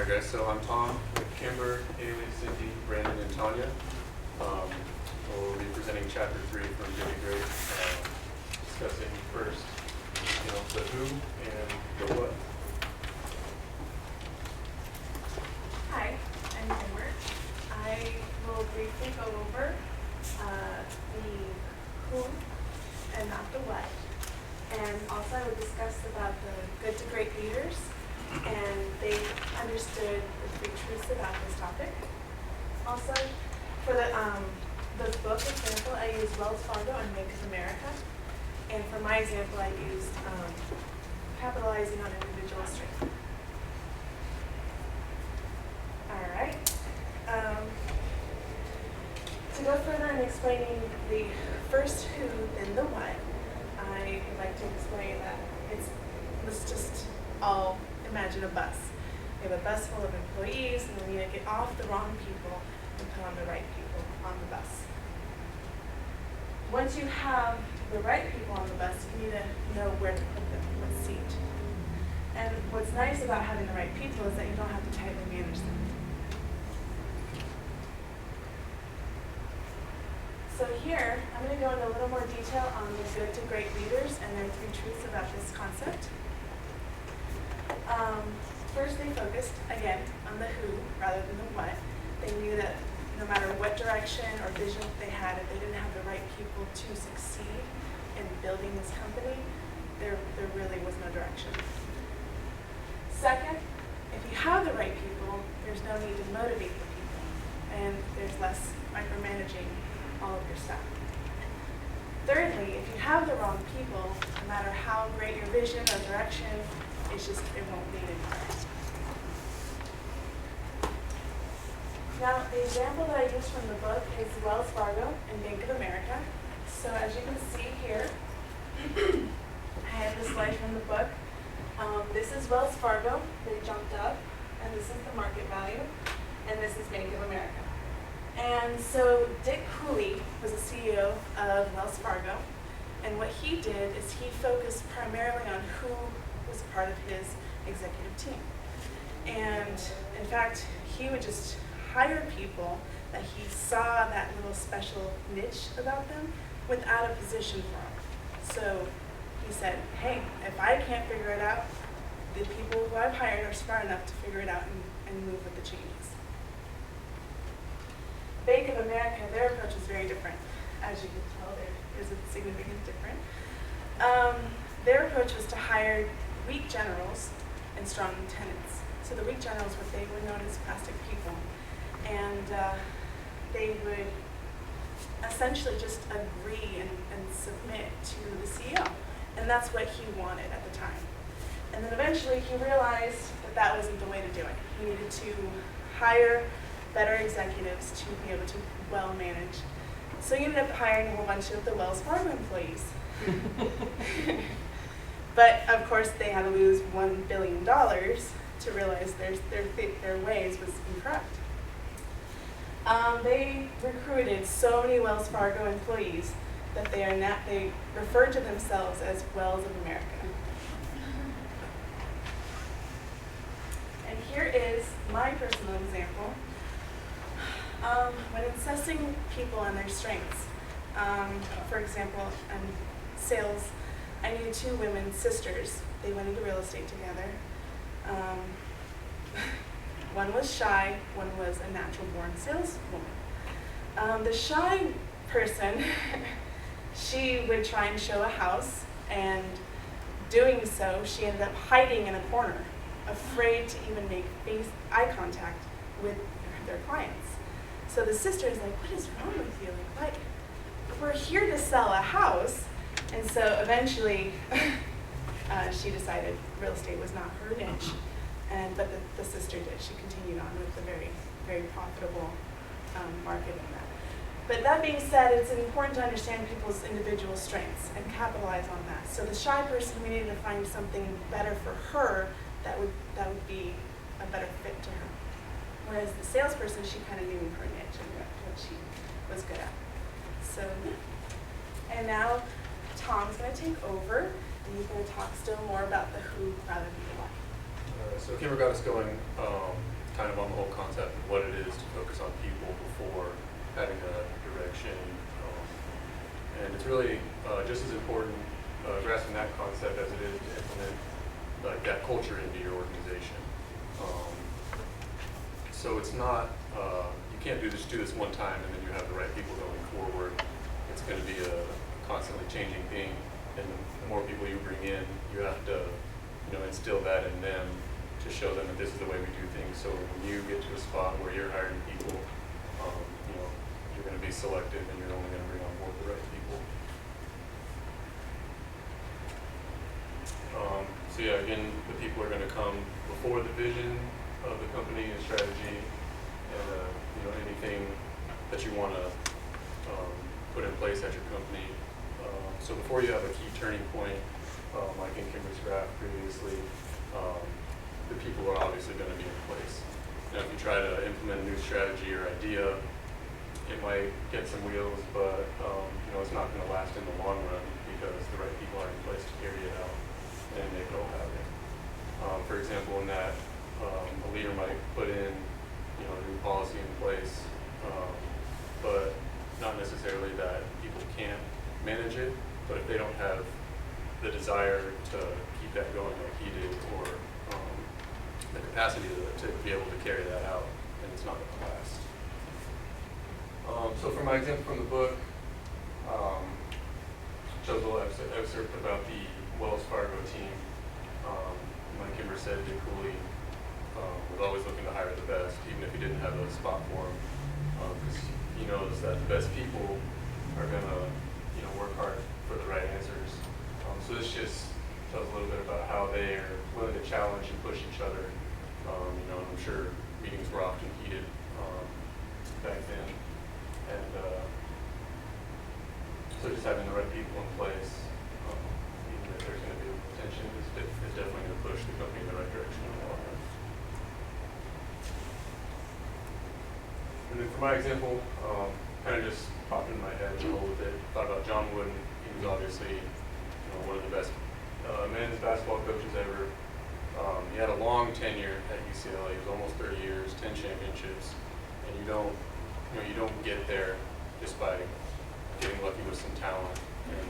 Alright guys, so I'm Tom with Kimber, Haley, Cindy, Brandon, and Tanya. We'll be presenting chapter 3 from Getting Great, discussing first, the who and the what. Hi, I'm Kimber. I will briefly go over the who and not the what. And also I will discuss about the good to great leaders, and they understood the three truths about this topic. Also, for the book example, I used Wells Fargo and Bank of America. And for my example, I used capitalizing on individual strength. All right. To go further in explaining the first who, then the what, I would like to explain that let's just all imagine a bus. We have a bus full of employees, and we need to get off the wrong people and put on the right people on the bus. Once you have the right people on the bus, you need to know where to put them, what seat. And what's nice about having the right people is that you don't have to tightly manage them. So here, I'm going to go into a little more detail on the good to great leaders and their three truths about this concept. First, they focused, again, on the who rather than the what. They knew that no matter what direction or vision they had, if they didn't have the right people to succeed in building this company, there really was no direction. Second, if you have the right people, there's no need to motivate the people, and there's less micromanaging all of your staff. Thirdly, if you have the wrong people, no matter how great your vision or direction, it won't lead anywhere. Now, the example that I used from the book is Wells Fargo and Bank of America. So as you can see here, I have the slide from the book. This is Wells Fargo. They jumped up, and this is the market value, and this is Bank of America. And so Dick Cooley was the CEO of Wells Fargo, and what he did is he focused primarily on who was part of his executive team. And in fact, he would just hire people that he saw that little special niche about them without a position for them. So he said, hey, if I can't figure it out, the people who I've hired are smart enough to figure it out and move with the changes. Bank of America, their approach is very different. As you can tell, there is a significant difference. Their approach was to hire weak generals and strong lieutenants. So the weak generals, what they were known as plastic people. And they would essentially just agree and submit to the CEO. And that's what he wanted at the time. And then eventually he realized that that wasn't the way to do it. He needed to hire better executives to be able to well manage. So he ended up hiring a whole bunch of the Wells Fargo employees. But of course they had to lose $1 billion to realize their ways was incorrect. They recruited so many Wells Fargo employees that they refer to themselves as Wells of America. And here is my personal example. When assessing people and their strengths, for example, in sales, I knew two women, sisters. They went into real estate together. One was shy, one was a natural-born saleswoman. The shy person, she would try and show a house, and doing so, she ended up hiding in a corner, afraid to even make eye contact with their clients. So the sister is like, what is wrong with you? Like, what? We're here to sell a house. And so eventually, she decided real estate was not her niche. But the sister did. She continued on with the very, very profitable market in that. But that being said, it's important to understand people's individual strengths and capitalize on that. So the shy person, we needed to find something better for her that would be a better fit to her. Whereas the salesperson, she kind of knew her niche and what she was good at. So, yeah. And now Tom's going to take over, and he's going to talk still more about the who rather than the what. So Kimber got us going kind of on the whole concept of what it is to focus on people before having a direction. And it's really just as important grasping that concept as it is to implement like that culture into your organization. So it's not, you can't do this one time and then you have the right people going forward. It's going to be a constantly changing thing, and the more people you bring in, you have to, instill that in them to show them that this is the way we do things. So when you get to a spot where you're hiring people, you're going to be selective and you're only going to bring on board the right people. So yeah, again, the people are going to come before the vision of the company and strategy, and anything that you want to put in place at your company. So before you have a key turning point, like in Kimber's graph previously, the people are obviously going to be in place. Now, if you try to implement a new strategy or idea, it might get some wheels, but it's not going to last in the long run because the right people are in place to carry it out and make it all happen. For example, in that, a leader might put in, a new policy in place, but not necessarily that people can't manage it. But if they don't have the desire to keep that going like he did, or the capacity to be able to carry that out, then it's not going to last. So for my example from the book, shows a little excerpt about the Wells Fargo team. Like Kimber said, Dick Cooley was always looking to hire the best, even if he didn't have a spot for him, because he knows that the best people are going to work hard for the right answers. So this just tells a little bit about how they are willing to challenge and push each other. And I'm sure meetings were often heated back then. And so just having the right people in place, even if there's going to be tension, is definitely going to push the company in the right direction in the long run. And then for my example, kind of just popped in my head a little bit. Thought about John Wooden. He was obviously one of the best men's basketball coaches ever. He had a long tenure at UCLA. He was almost 30 years, 10 championships, and you don't get there just by getting lucky with some talent and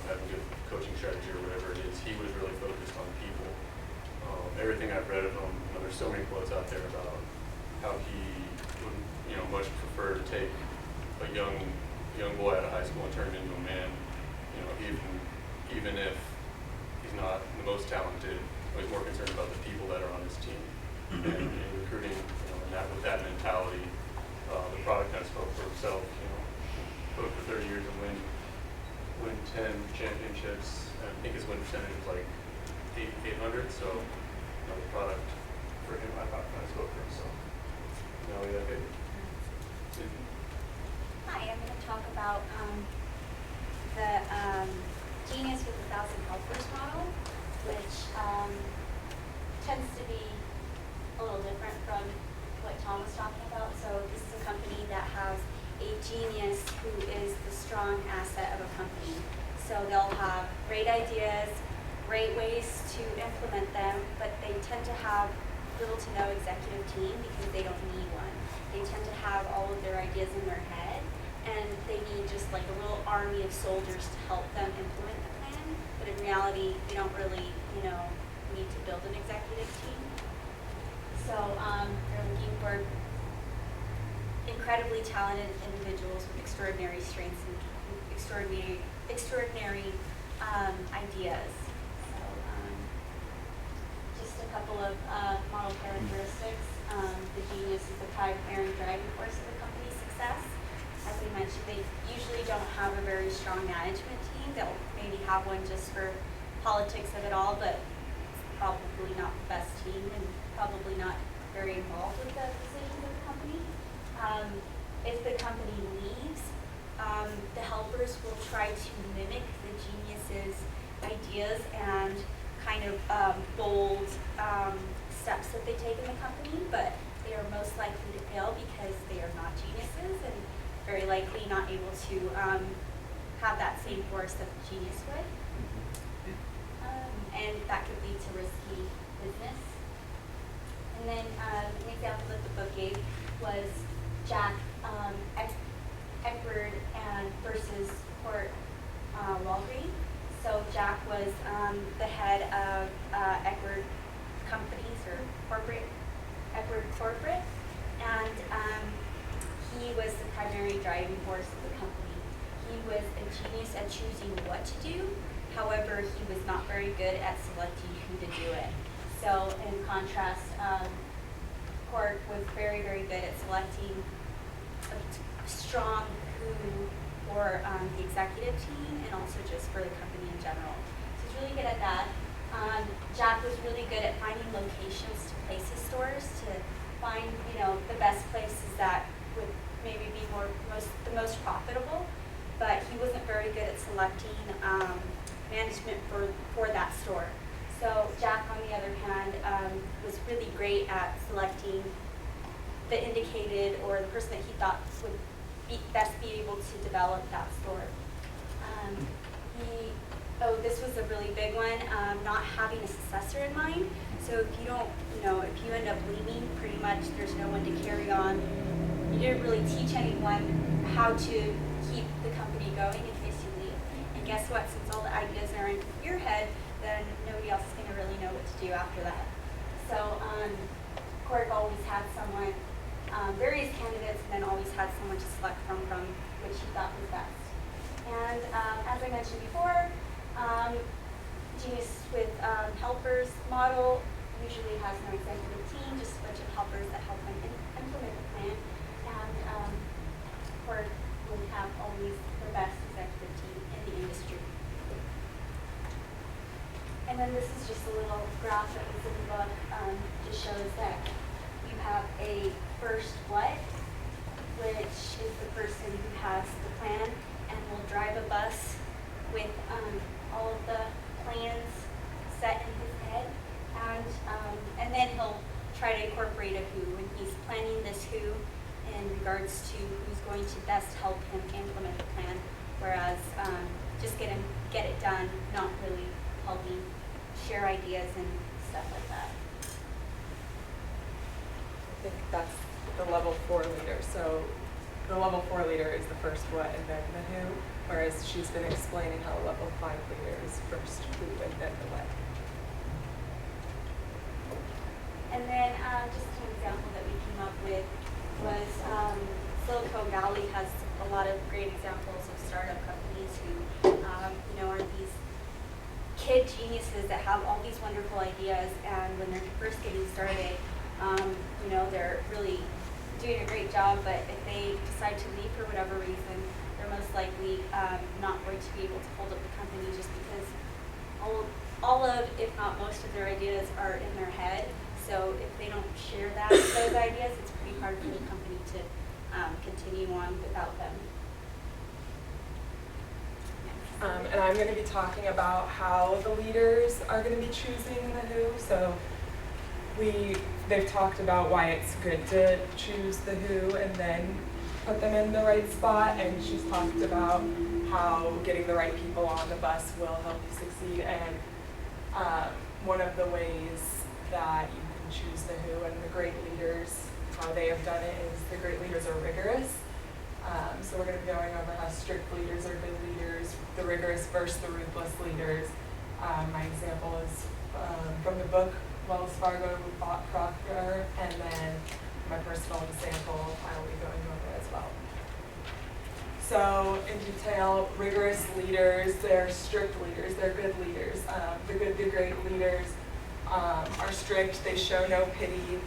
having good coaching strategy or whatever it is. He was really focused on people. Everything I've read of him, there's so many quotes out there about how he would much prefer to take a young boy out of high school and turn him into a man. Even if he's not the most talented, he's more concerned about the people that are on his team. And in recruiting, with that mentality, the product kind of spoke for itself. Coach for 30 years and win 10 championships. And I think his win percentage was like 800. So the product for him, I thought, kind of spoke for himself. Hi, I'm going to talk about the Genius with 1,000 Helpers model, which tends to be a little different from what Tom was talking about. So this is a company that has a genius who is the strong asset of a company. So they'll have great ideas, great ways to implement them, but they tend to have little to no executive team because they don't need one. They tend to have all of their ideas in their head, and they need just like a little army of soldiers to help them implement the plan. But in reality, you don't really, need to build an executive team. So they're looking for incredibly talented individuals with extraordinary strengths and extraordinary ideas. So just a couple of model characteristics. The genius is the primary driving force of the company's success. As we mentioned, they usually don't have a very strong management team. They'll maybe have one just for politics of it all, but probably not the best team and probably not very involved with the decisions of the company. If the company leaves, the helpers will try to mimic the genius's ideas and kind of bold steps that they take in the company, but they are most likely to fail because they are not geniuses and very likely not able to have that same force that the genius would. And that could lead to risky business And then an example that the book gave was Jack Eckford and versus Court Walgreen. So Jack was the head of Eckford Companies or Eckford Corporate, and he was the primary driving force of the company. He was a genius at choosing what to do. However, he was not very good at selecting who to do it. So in contrast, Court was very, very good at selecting a strong who for the executive team and also just for the company in general. So he's really good at that. Jack was really good at finding locations to place his stores, to find the best places that would maybe be the most profitable. But he wasn't very good at selecting management for that store. So Jack, on the other hand, was really great at selecting the indicated or the person that he thought would best be able to develop that store. This was a really big one, not having a successor in mind. So if you don't, if you end up leaving, pretty much there's no one to carry on. You didn't really teach anyone how to keep the company going in case you leave. And guess what? Since all the ideas are in your head, then nobody else is going to really know what to do after that. So Court always had someone, various candidates, and then always had someone to select from which he thought was best. And as I mentioned before, Genius with Helpers model usually has no executive team, just a bunch of helpers that help them implement the plan. And Court would have always the best executive team in the industry. And then this is just a little graph that was in the book, just shows that you have a first what, which is the person who has the plan and will drive a bus with all of the plans set in his head. And then he'll try to incorporate a who, and he's planning this who in regards to who's going to best help him implement the plan, whereas just get it done, not really helping share ideas and stuff like that. I think that's the level 4 leader. So the level 4 leader is the first what and then the who, whereas she's been explaining how level 5 leader is first who and then the what. And then just an example that we came up with was Silicon Valley has a lot of great examples of startup companies who are these kid geniuses that have all these wonderful ideas, and when they're first getting started, they're really doing a great job, but if they decide to leave for whatever reason, they're most likely not going to be able to hold up the company just because all of, if not most of their ideas are in their head. So if they don't share those ideas, it's pretty hard for the company to continue on without them. And I'm going to be talking about how the leaders are going to be choosing the who. So they've talked about why it's good to choose the who and then put them in the right spot. And she's talked about how getting the right people on the bus will help you succeed. And one of the ways that you can choose the who and the great leaders, how they have done it, is the great leaders are rigorous. So we're going to be going over how strict leaders are good leaders, the rigorous versus the ruthless leaders. My example is from the book Wells Fargo Bought Procter, and then my personal example I will be going over as well. So in detail, rigorous leaders, they're strict leaders, they're good leaders. The great leaders are strict, they show no pity.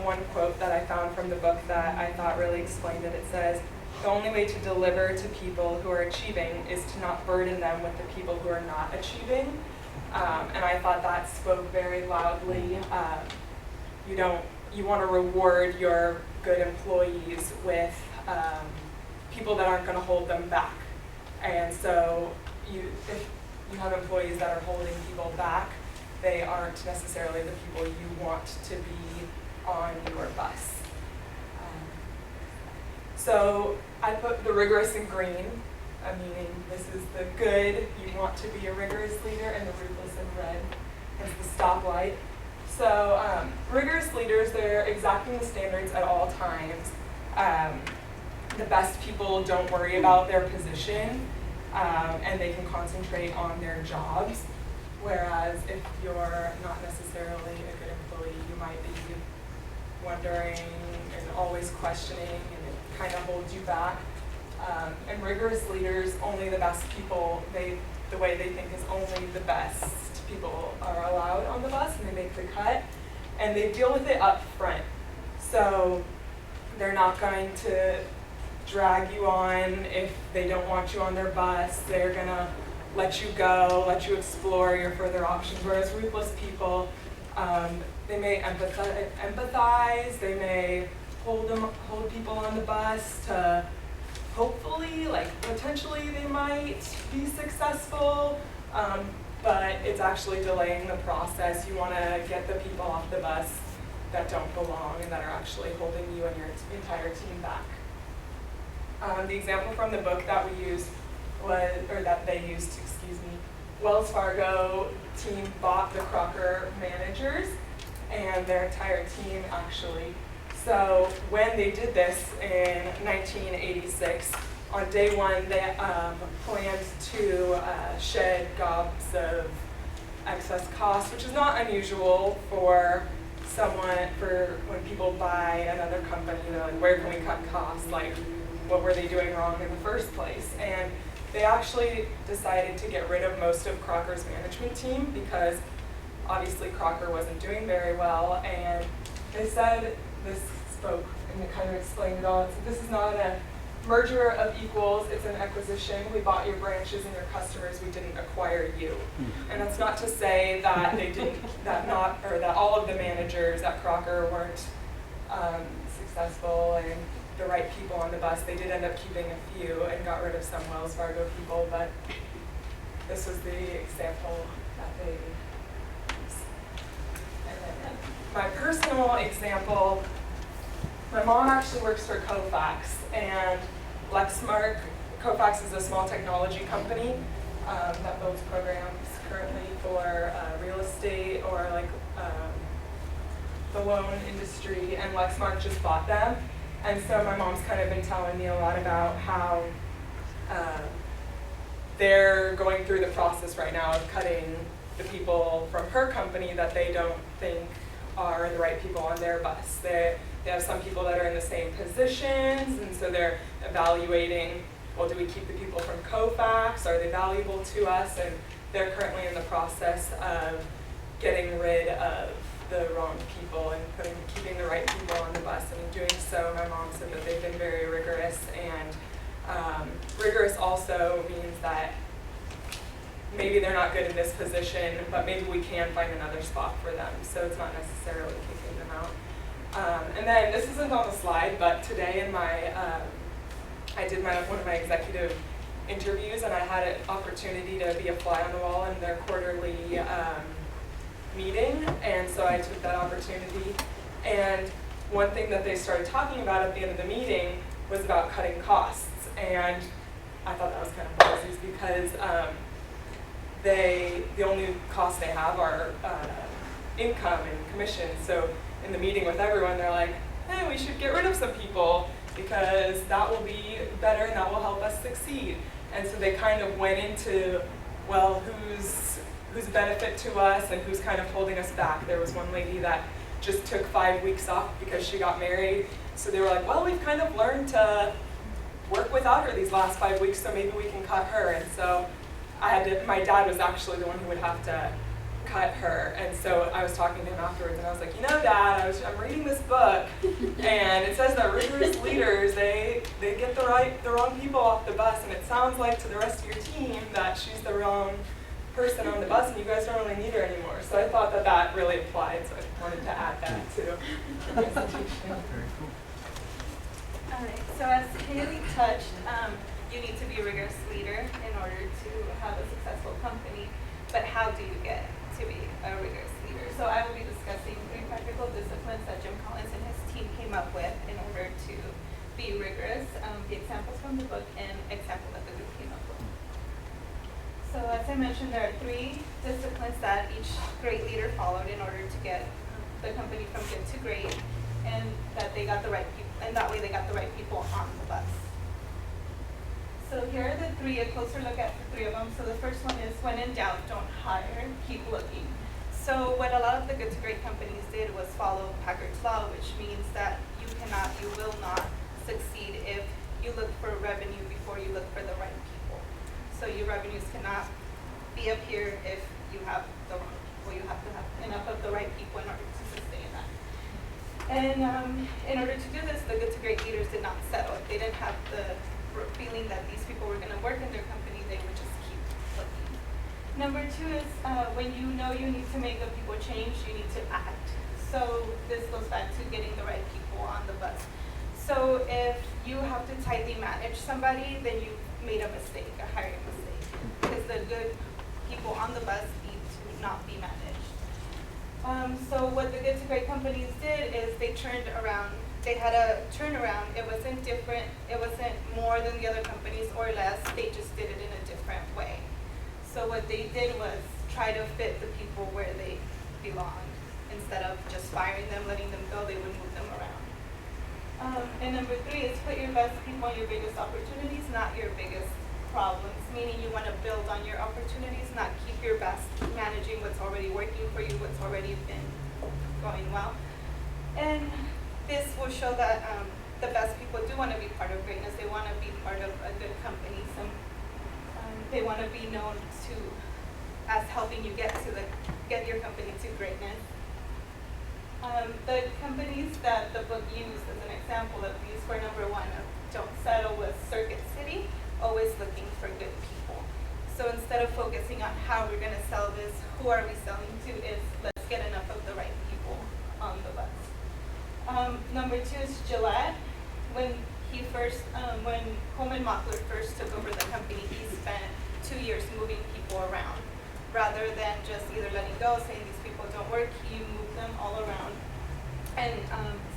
One quote that I found from the book that I thought really explained it, it says, "The only way to deliver to people who are achieving is to not burden them with the people who are not achieving." And I thought that spoke very loudly. You want to reward your good employees with people that aren't going to hold them back. And so if you have employees that are holding people back, they aren't necessarily the people you want to be on your bus. So I put the rigorous in green, meaning this is the good, you want to be a rigorous leader, and the ruthless in red is the stoplight. So rigorous leaders, they're exacting the standards at all times. The best people don't worry about their position, and they can concentrate on their jobs. Whereas if you're not necessarily a good employee, you might be wondering and always questioning, and it kind of holds you back. And rigorous leaders, only the best people, the way they think is only the best people are allowed on the bus, and they make the cut, and they deal with it up front. So they're not going to drag you on if they don't want you on their bus. They're gonna let you go, let you explore your further options. Whereas ruthless people, they may empathize, they may hold people on the bus to hopefully, potentially they might be successful, but it's actually delaying the process. You want to get the people off the bus that don't belong and that are actually holding you and your entire team back. The example from the book that we used Wells Fargo team bought the Crocker managers and their entire team actually. So when they did this in 1986, on day one they planned to shed gobs of excess costs, which is not unusual for when people buy another company, like, where can we cut costs? Like, what were they doing wrong in the first place? And they actually decided to get rid of most of Crocker's management team because obviously Crocker wasn't doing very well, and they said, this spoke and it kind of explained it all. So this is not a merger of equals, it's an acquisition. We bought your branches and your customers, we didn't acquire you. And that's not to say that that all of the managers at Crocker weren't successful and the right people on the bus. They did end up keeping a few and got rid of some Wells Fargo people, but this was the example that they used. And then my personal example, my mom actually works for Kofax, and Lexmark, Kofax is a small technology company that builds programs currently for real estate or the loan industry, and Lexmark just bought them. And so my mom's kind of been telling me a lot about how they're going through the process right now of cutting the people from her company that they don't think are the right people on their bus. They have some people that are in the same positions, and so they're evaluating, well, do we keep the people from Kofax? Are they valuable to us? And they're currently in the process of getting rid of the wrong people and keeping the right people on the bus. And in doing so, my mom said that they've been very rigorous, and rigorous also means that maybe they're not good in this position, but maybe we can find another spot for them. So it's not necessarily kicking them out. And then this isn't on the slide, but today in I did one of my executive interviews, and I had an opportunity to be a fly on the wall in their quarterly meeting, and so I took that opportunity. And one thing that they started talking about at the end of the meeting was about cutting costs, and I thought that was kind of ballsy because the only costs they have are income and commission. So in the meeting with everyone, they're like, hey, we should get rid of some people because that will be better and that will help us succeed. And so they kind of went into, well, who's a benefit to us and who's kind of holding us back. There was one lady that just took 5 weeks off because she got married. So they were like, well, we've kind of learned to work without her these last 5 weeks, so maybe we can cut her. And so my dad was actually the one who would have to cut her. And so I was talking to him afterwards, and I was like, you know, Dad, I'm reading this book, and it says that rigorous leaders, they get the wrong people off the bus, and it sounds like to the rest of your team that she's the wrong person on the bus, and you guys don't really need her anymore. So I thought that really applied, so I wanted to add that to the presentation. Very cool. All right, so as Haley touched, you need to be a rigorous leader in order to have a successful company, but how do you get to be a rigorous leader? So I will be discussing 3 practical disciplines that Jim Collins and his team came up with in order to be rigorous, the examples from the book and example that the group came up with. So as I mentioned, there are 3 disciplines that each great leader followed in order to get the company from good to great, and that they got the right people, and that way they got the right people on the bus. So here are the 3, a closer look at the 3 of them. So the first one is, when in doubt, don't hire, keep looking. So what a lot of the good to great companies did was follow Packard's Law, which means that you will not succeed if you look for revenue before you look for the right people. So your revenues cannot be up here if you have the wrong people. You have to have enough of the right people in order to sustain that. And in order to do this, the good to great leaders did not settle. If they didn't have the feeling that these people were going to work in their company, they would just keep looking. Number 2 is when you know you need to make the people change, you need to act. So this goes back to getting the right people on the bus. So if you have to tightly manage somebody, then you made a mistake, a hiring mistake, because the good people on the bus need to not be managed. So what the good to great companies did is they turned around. They had a turnaround. It wasn't different. It wasn't more than the other companies or less. They just did it in a different way. So what they did was try to fit the people where they belonged. Instead of just firing them, letting them go, they would move them around. And number 3 is put your best people on your biggest opportunities, not your biggest problems. Meaning you want to build on your opportunities, not keep your best managing what's already working for you, what's already been going well. And this will show that the best people do want to be part of greatness. They want to be part of a good company. They want to be known as helping you get your company to greatness. The companies that the book used as an example of these for number 1 of Don't Settle was Circuit City, always looking for good people. So instead of focusing on how we're going to sell this, who are we selling to, is let's get enough of the right people on the bus. Number 2 is Gillette. When Coleman Mockler first took over the company, he spent 2 years moving people around. Rather than just either letting go, saying these people don't work, he moved them all around. And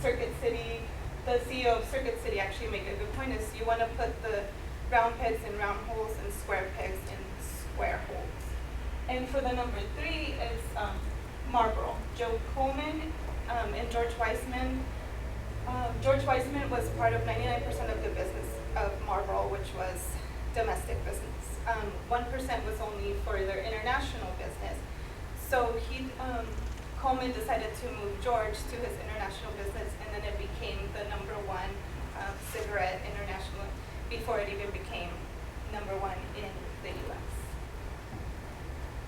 Circuit City, the CEO of Circuit City actually made a good point, is you want to put the round pegs in round holes and square pegs in square holes. And for the number 3 is Marlboro. Joe Coleman and George Weissman. George Weissman was part of 99% of the business of Marlboro, which was domestic business. 1% was only for their international business. So Coleman decided to move George to his international business, and then it became the number 1 cigarette international before it even became number 1 in the U.S.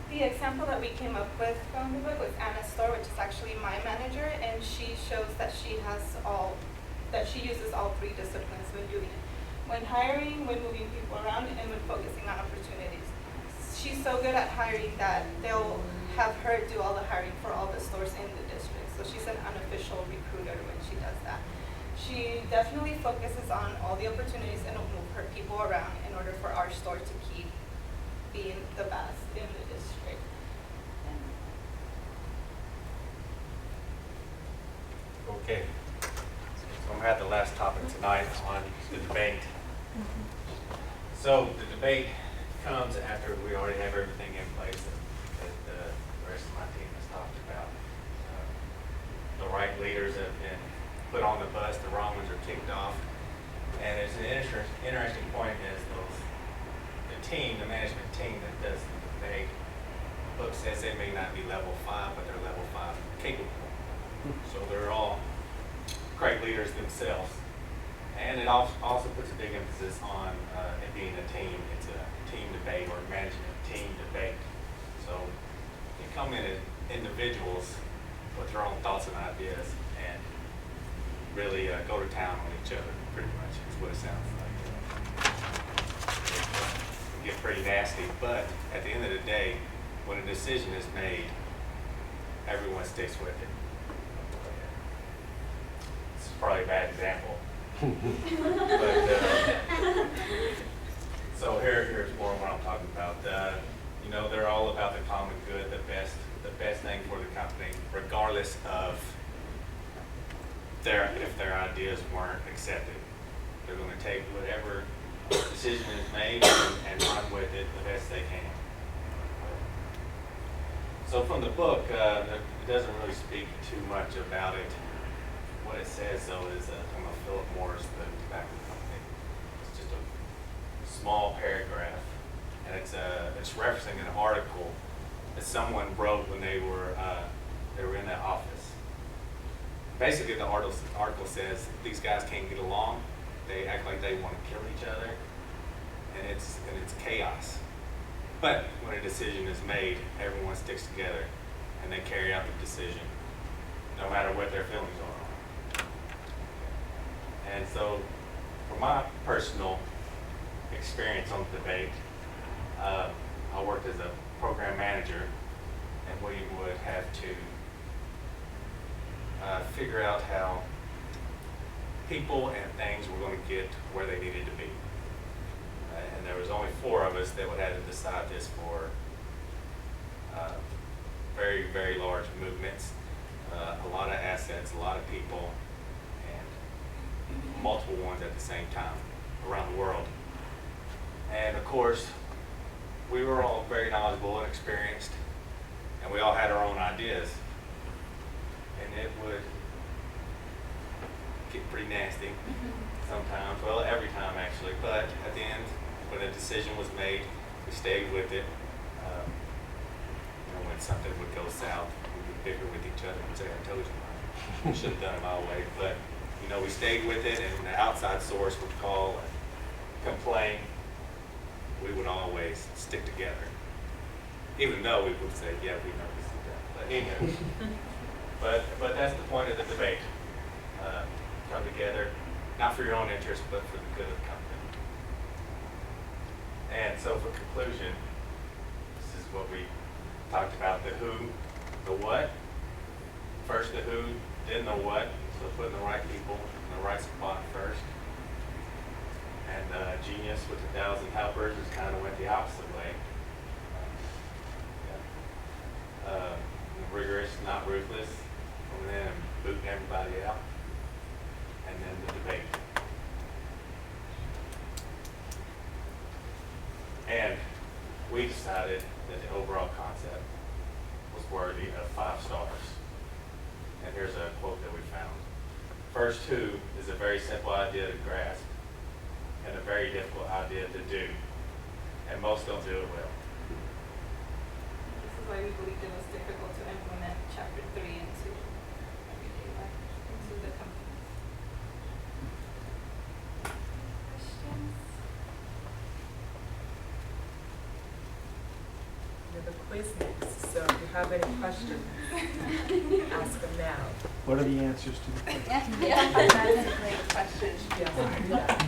The example that we came up with from the book was Anna Storr, which is actually my manager, and she shows that she uses all 3 disciplines when doing it. When hiring, when moving people around, and when focusing on opportunities. She's so good at hiring that they'll have her do all the hiring for all the stores in the district. So she's an unofficial recruiter when she does that. She definitely focuses on all the opportunities and will move her people around in order for our store to keep being the best in the district. Okay, so I'm gonna have the last topic tonight on the debate. So the debate comes after we already have everything in place that the rest of my team has talked about. The right leaders have been put on the bus, the wrong ones are kicked off. And it's an interesting point is the management team that does the debate, the book says they may not be level 5, but they're level 5 capable. So they're all great leaders themselves. And it also puts a big emphasis on it being a team. It's a team debate or management team debate. So you come in as individuals with their own thoughts and ideas and really go to town on each other, pretty much, is what it sounds like. It can get pretty nasty, but at the end of the day, when a decision is made, everyone sticks with it. It's probably a bad example. But, so here's more of what I'm talking about. They're all about the common good, the best thing for the company, regardless of if their ideas weren't accepted. They're going to take whatever decision is made and run with it the best they can. So from the book, it doesn't really speak too much about it. What it says though is from a Philip Morris, the tobacco company. It's just a small paragraph, and it's referencing an article that someone wrote when they were in that office. Basically, the article says these guys can't get along. They act like they want to kill each other, and it's chaos. But when a decision is made, everyone sticks together, and they carry out the decision, no matter what their feelings are. And so, from my personal experience on the debate, I worked as a program manager, and we would have to figure out how people and things were going to get where they needed to be. And there was only 4 of us that would have to decide this for very, very large movements, a lot of assets, a lot of people, and multiple ones at the same time around the world. And of course, we were all very knowledgeable and experienced, and we all had our own ideas. And it would get pretty nasty sometimes, well, every time actually, but at the end, when a decision was made, we stayed with it. When something would go south, we would bicker with each other and say, I told you, we should have done it my way. But, we stayed with it, and when the outside source would call and complain, we would always stick together. Even though we would say, yeah, we know this is that. But anyway, but that's the point of the debate. Come together, not for your own interest, but for the good of the company. And so for conclusion, this is what we talked about: the who, the what. First the who, then the what. So putting the right people in the right spot first. And Genius with 1,000 helpers is kind of went the opposite way. Rigorous, not ruthless. And then booting everybody out. And then the debate. And we decided that the overall concept was worthy of 5 stars. And here's a quote that we found. First who is a very simple idea to grasp and a very difficult idea to do. And most don't do it well. This is why we believed it was difficult to implement chapter 3 into everyday life, into the company. Questions? We have a quiz next, so if you have any questions, ask them now. What are the answers to the questions? That's a great question. Yes, I do that.